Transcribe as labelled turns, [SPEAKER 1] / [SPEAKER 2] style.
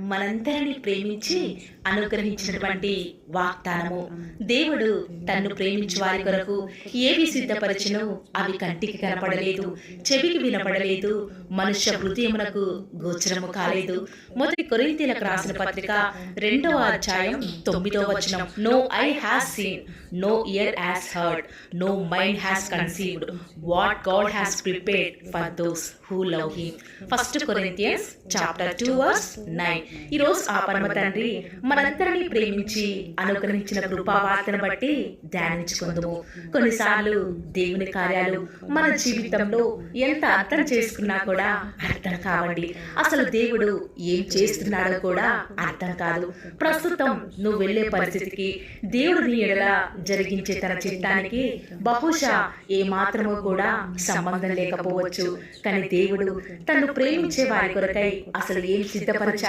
[SPEAKER 1] మనందరినీ ప్రేమించి అనుగ్రహించినటువంటి వాగ్దానము. దేవుడు తన్ను ప్రేమించు వారి కొరకు ఏవి సిద్ధపరచునో అవి కంటికి కనపడలేదు, చెవికి వినపడలేదు, మనుష్య హృదయమునకు గోచరము కాలేదు. మొదటి కొరింథీయులకు రాసిన పత్రిక 2వ అధ్యాయం 9వ వచనం. No eye has seen, no ear has heard, no mind has conceived what God has prepared for those who love him. 1 Corinthians chapter 2 verse 9. ఈరోజు ఆ పరమ తండ్రి మనందరినీ ప్రేమించి అనుగ్రహించిన కృపావార్తను బట్టి ధ్యానించుకుందాము. కొన్నిసార్లు దేవుని కార్యాలు మన జీవితంలో ఎంత అర్థం చేసుకున్నా కూడా అర్థం కావండి. అసలు దేవుడు ఏం చేస్తున్నాడో కూడా అర్థం కాదు. ప్రస్తుతం నువ్వు వెళ్ళే పరిస్థితికి దేవుడు నీ ఎడల జరిగించే తన చిత్తానికి బహుశా ఏ మాత్రమో కూడా సంబంధం లేకపోవచ్చు. కానీ దేవుడు తను ప్రేమించే వారి కొరకై అసలు ఏం సిద్ధపరచాడు